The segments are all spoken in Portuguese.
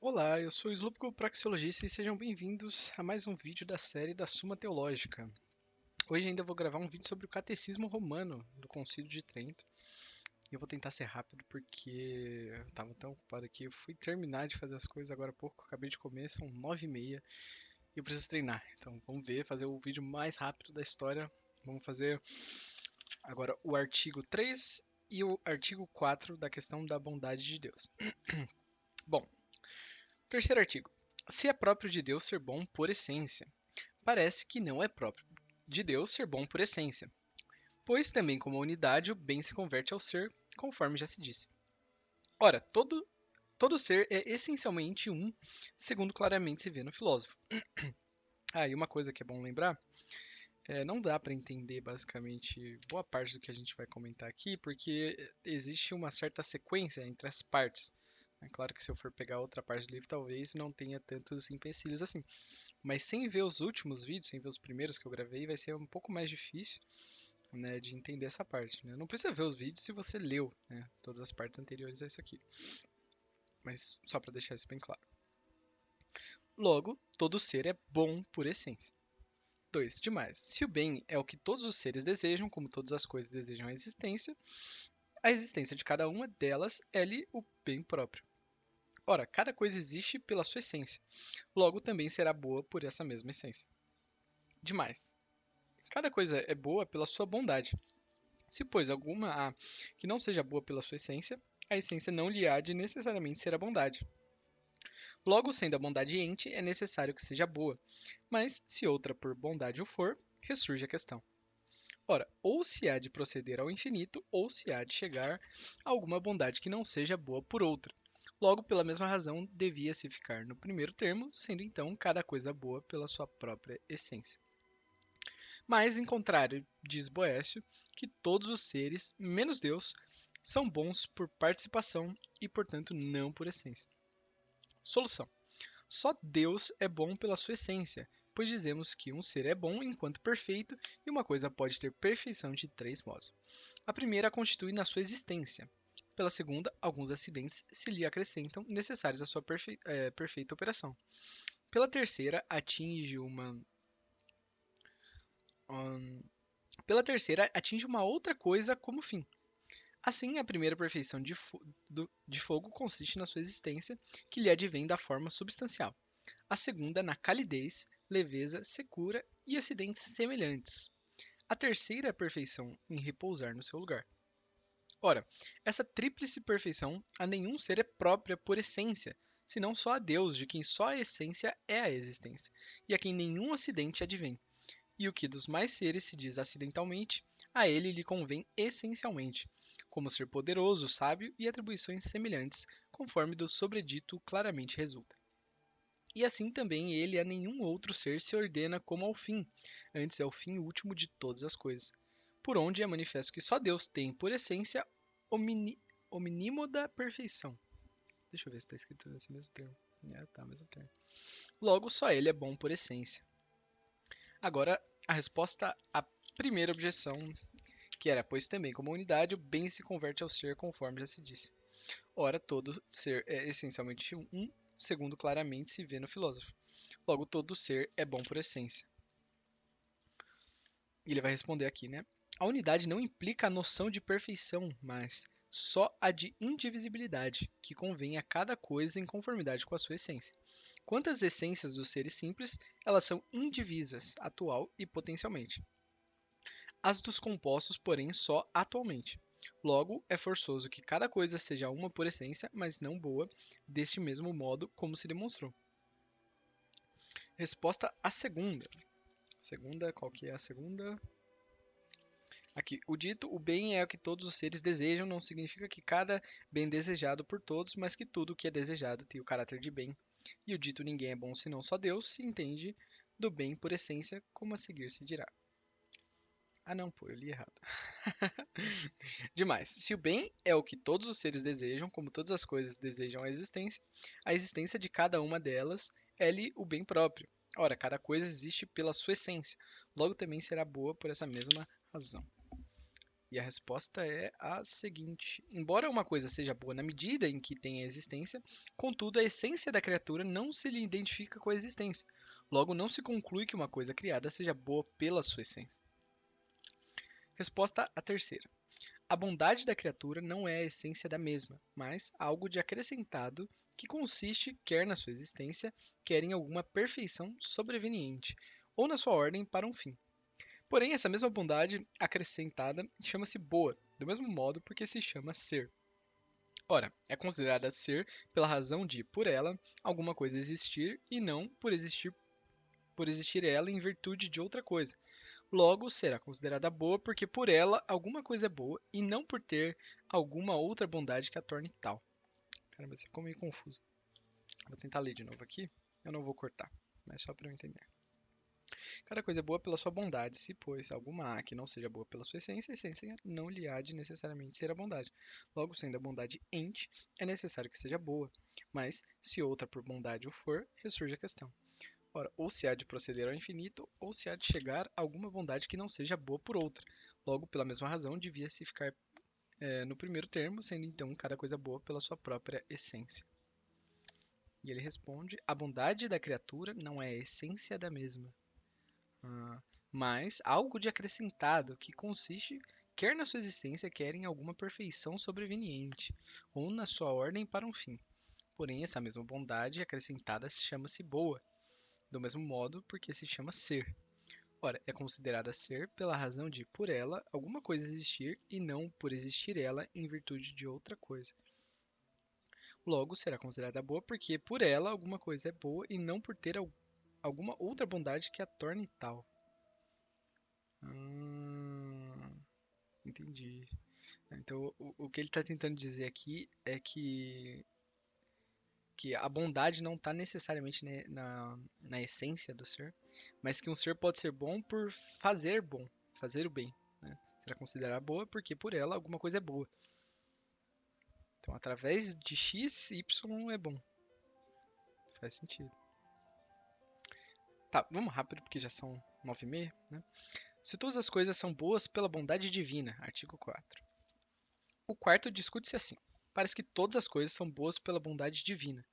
Olá, eu sou o Slupko Praxeologista e sejam bem-vindos a mais um vídeo da série da Suma Teológica. Hoje ainda vou gravar um vídeo sobre o Catecismo Romano do Concílio de Trento. E eu vou tentar ser rápido porque eu estava tão ocupado aqui. Eu fui terminar de fazer as coisas agora há pouco, acabei de comer, são 9h30 e eu preciso treinar. Então vamos ver, fazer o vídeo mais rápido da história. Vamos fazer agora o artigo 3 e o artigo 4 da questão da bondade de Deus. Bom, terceiro artigo. Se é próprio de Deus ser bom por essência, parece que não é próprio de Deus ser bom por essência, pois também como unidade o bem se converte ao ser, conforme já se disse. Ora, todo ser é essencialmente um, segundo claramente se vê no filósofo. E uma coisa que é bom lembrar, não dá para entender basicamente boa parte do que a gente vai comentar aqui, porque existe uma certa sequência entre as partes. É claro que se eu for pegar outra parte do livro, talvez não tenha tantos empecilhos assim. Mas sem ver os últimos vídeos, sem ver os primeiros que eu gravei, vai ser um pouco mais difícil, né, de entender essa parte. Né? Não precisa ver os vídeos se você leu, né, todas as partes anteriores a isso aqui. Mas só para deixar isso bem claro. Logo, todo ser é bom por essência. 2. Demais. Se o bem é o que todos os seres desejam, como todas as coisas desejam a existência de cada uma delas é-lhe o bem próprio. Ora, cada coisa existe pela sua essência. Logo, também será boa por essa mesma essência. Demais. Cada coisa é boa pela sua bondade. Se, pois, alguma há que não seja boa pela sua essência, a essência não lhe há de necessariamente ser a bondade. Logo, sendo a bondade ente, é necessário que seja boa, mas se outra por bondade o for, ressurge a questão. Ora, ou se há de proceder ao infinito, ou se há de chegar a alguma bondade que não seja boa por outra. Logo, pela mesma razão, devia-se ficar no primeiro termo, sendo então cada coisa boa pela sua própria essência. Mas, em contrário, diz Boécio, que todos os seres, menos Deus, são bons por participação e, portanto, não por essência. Solução. Só Deus é bom pela sua essência, pois dizemos que um ser é bom enquanto perfeito e uma coisa pode ter perfeição de três modos. A primeira a constitui na sua existência. Pela segunda, alguns acidentes se lhe acrescentam necessários à sua perfeita operação. Pela terceira, hum, atinge uma outra coisa como fim. Assim, a primeira perfeição de fogo consiste na sua existência, que lhe advém da forma substancial. A segunda, na calidez, leveza, secura e acidentes semelhantes. A terceira é a perfeição em repousar no seu lugar. Ora, essa tríplice perfeição a nenhum ser é própria por essência, senão só a Deus, de quem só a essência é a existência, e a quem nenhum acidente advém. E o que dos mais seres se diz acidentalmente, a ele lhe convém essencialmente, como ser poderoso, sábio e atribuições semelhantes, conforme do sobredito claramente resulta. E assim também ele a nenhum outro ser se ordena como ao fim, antes é o fim último de todas as coisas. Por onde é manifesto que só Deus tem, por essência, o mínimo da perfeição. Deixa eu ver se está escrito nesse mesmo termo. Tá, mesmo termo. Logo, só ele é bom por essência. Agora, a resposta à primeira objeção, que era, pois também como unidade, o bem se converte ao ser, conforme já se disse. Ora, todo ser é essencialmente um, segundo claramente se vê no filósofo. Logo, todo ser é bom por essência. E ele vai responder aqui, né? A unidade não implica a noção de perfeição, mas só a de indivisibilidade, que convém a cada coisa em conformidade com a sua essência. Quanto às essências dos seres simples, elas são indivisas, atual e potencialmente. As dos compostos, porém, só atualmente. Logo, é forçoso que cada coisa seja uma por essência, mas não boa, deste mesmo modo como se demonstrou. Resposta à segunda. Segunda, qual que é a segunda? Aqui, o dito, o bem é o que todos os seres desejam, não significa que cada bem desejado por todos, mas que tudo o que é desejado tem o caráter de bem. E o dito ninguém é bom senão só Deus, se entende do bem por essência, como a seguir se dirá. Ah não, pô, eu li errado. Demais. Se o bem é o que todos os seres desejam, como todas as coisas desejam a existência de cada uma delas é-lhe o bem próprio. Ora, cada coisa existe pela sua essência, logo também será boa por essa mesma razão. E a resposta é a seguinte: embora uma coisa seja boa na medida em que tem a existência, contudo, a essência da criatura não se lhe identifica com a existência. Logo, não se conclui que uma coisa criada seja boa pela sua essência. Resposta a terceira. A bondade da criatura não é a essência da mesma, mas algo de acrescentado que consiste quer na sua existência, quer em alguma perfeição sobreveniente, ou na sua ordem para um fim. Porém, essa mesma bondade acrescentada chama-se boa, do mesmo modo porque se chama ser. Ora, é considerada ser pela razão de, por ela, alguma coisa existir e não por existir ela em virtude de outra coisa. Logo, será considerada boa porque por ela alguma coisa é boa e não por ter alguma outra bondade que a torne tal. Caramba, isso ficou meio confuso. Vou tentar ler de novo aqui. Eu não vou cortar, mas só para eu entender. Cada coisa é boa pela sua bondade, se, pois, alguma há que não seja boa pela sua essência, a essência não lhe há de necessariamente ser a bondade. Logo, sendo a bondade ente, é necessário que seja boa. Mas, se outra por bondade o for, ressurge a questão. Ora, ou se há de proceder ao infinito, ou se há de chegar a alguma bondade que não seja boa por outra. Logo, pela mesma razão, devia-se ficar no primeiro termo, sendo então cada coisa boa pela sua própria essência. E ele responde: a bondade da criatura não é a essência da mesma, mas algo de acrescentado que consiste quer na sua existência, quer em alguma perfeição sobreveniente, ou na sua ordem para um fim. Porém, essa mesma bondade acrescentada chama-se boa, do mesmo modo porque se chama ser. Ora, é considerada ser pela razão de, por ela, alguma coisa existir e não por existir ela em virtude de outra coisa. Logo, será considerada boa porque, por ela, alguma coisa é boa e não por ter alguma outra bondade que a torne tal. Entendi. Então, o que ele está tentando dizer aqui é que a bondade não está necessariamente na essência do ser, mas que um ser pode ser bom por fazer bom, fazer o bem. Né? Será considerada boa porque por ela alguma coisa é boa. Então, através de x, y é bom. Faz sentido. Tá, vamos rápido porque já são 9h30, né? Se todas as coisas são boas pela bondade divina, artigo 4. O quarto discute-se assim: parece que todas as coisas são boas pela bondade divina.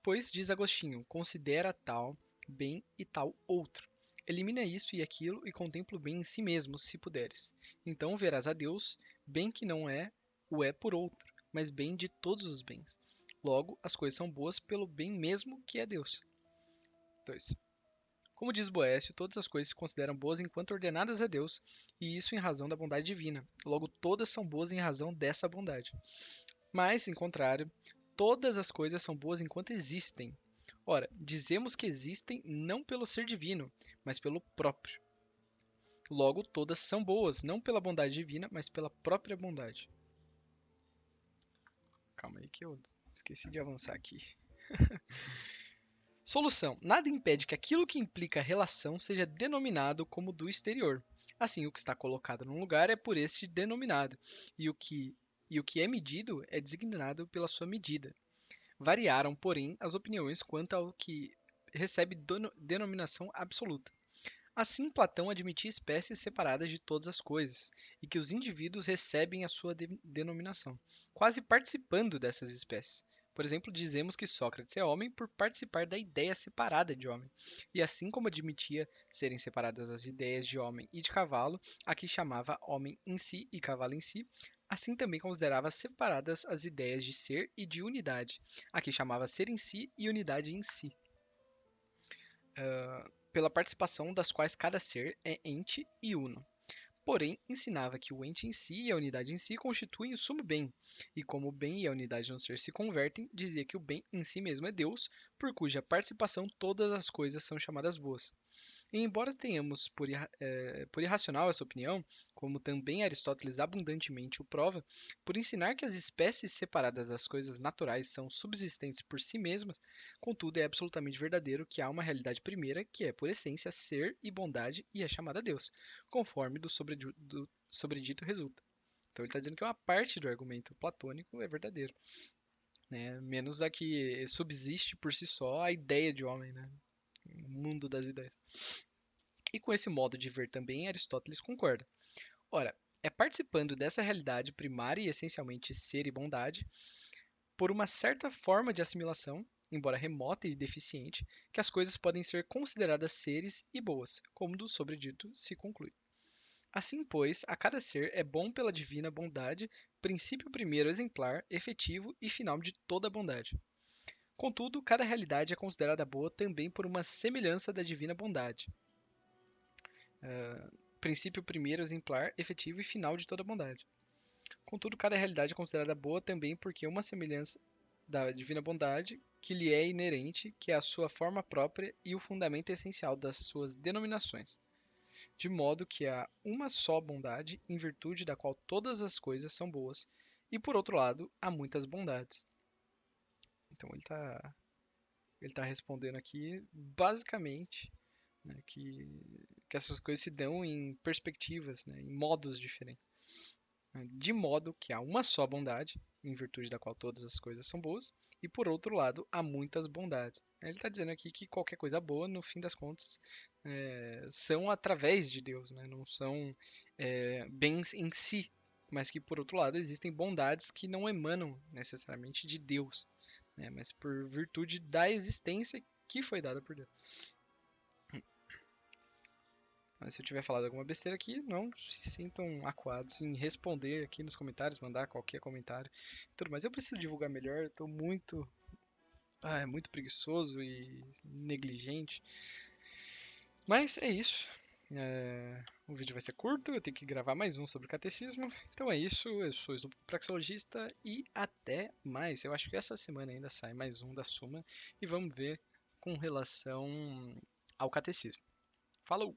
Pois, diz Agostinho, considera tal bem e tal outro. Elimina isso e aquilo e contempla o bem em si mesmo, se puderes. Então verás a Deus, bem que não é, o é por outro, mas bem de todos os bens. Logo, as coisas são boas pelo bem mesmo que é Deus. 2. Como diz Boécio, todas as coisas se consideram boas enquanto ordenadas a Deus, e isso em razão da bondade divina. Logo, todas são boas em razão dessa bondade. Mas, em contrário, todas as coisas são boas enquanto existem. Ora, dizemos que existem não pelo ser divino, mas pelo próprio. Logo, todas são boas, não pela bondade divina, mas pela própria bondade. Calma aí que eu esqueci de avançar aqui. Solução: nada impede que aquilo que implica relação seja denominado como do exterior. Assim, o que está colocado num lugar é por este denominado, e o que é medido é designado pela sua medida. Variaram, porém, as opiniões quanto ao que recebe denominação absoluta. Assim, Platão admitia espécies separadas de todas as coisas, e que os indivíduos recebem a sua denominação, quase participando dessas espécies. Por exemplo, dizemos que Sócrates é homem por participar da ideia separada de homem. E assim como admitia serem separadas as ideias de homem e de cavalo, a que chamava homem em si e cavalo em si, assim também considerava separadas as ideias de ser e de unidade, a que chamava ser em si e unidade em si. Pela participação das quais cada ser é ente e uno. Porém, ensinava que o ente em si e a unidade em si constituem o sumo bem, e como o bem e a unidade no ser se convertem, dizia que o bem em si mesmo é Deus, por cuja participação todas as coisas são chamadas boas. E embora tenhamos por irracional essa opinião, como também Aristóteles abundantemente o prova, por ensinar que as espécies separadas das coisas naturais são subsistentes por si mesmas, contudo é absolutamente verdadeiro que há uma realidade primeira que é, por essência, ser e bondade e é chamada Deus, conforme do sobredito resulta. Então ele está dizendo que uma parte do argumento platônico é verdadeiro, né? Menos a que subsiste por si só a ideia de homem, né? O mundo das ideias. E com esse modo de ver também Aristóteles concorda. Ora, É participando dessa realidade primária e essencialmente ser e bondade, por uma certa forma de assimilação, embora remota e deficiente, que as coisas podem ser consideradas seres e boas, como do sobredito se conclui. Assim, pois, a cada ser é bom pela divina bondade, princípio primeiro exemplar, efetivo e final de toda a bondade. Contudo, cada realidade é considerada boa também por uma semelhança da divina bondade, princípio primeiro exemplar, efetivo e final de toda a bondade. Contudo, cada realidade é considerada boa também porque uma semelhança da divina bondade que lhe é inerente, que é a sua forma própria e o fundamento essencial das suas denominações, de modo que há uma só bondade, em virtude da qual todas as coisas são boas, e por outro lado, há muitas bondades. Então ele tá respondendo aqui basicamente, né, que essas coisas se dão em perspectivas, né, em modos diferentes, né, de modo que há uma só bondade, em virtude da qual todas as coisas são boas, e por outro lado, há muitas bondades. Ele está dizendo aqui que qualquer coisa boa, no fim das contas, são através de Deus, né? Não são bens em si, mas que por outro lado existem bondades que não emanam necessariamente de Deus, né? Mas por virtude da existência que foi dada por Deus. Mas se eu tiver falado alguma besteira aqui, não se sintam acuados em responder aqui nos comentários, mandar qualquer comentário. Tudo mais. Eu preciso divulgar melhor, eu tô muito preguiçoso e negligente. Mas é isso. O vídeo vai ser curto, eu tenho que gravar mais um sobre o catecismo. Então é isso, eu sou o Praxeologista e até mais. Eu acho que essa semana ainda sai mais um da Suma e vamos ver com relação ao catecismo. Falou!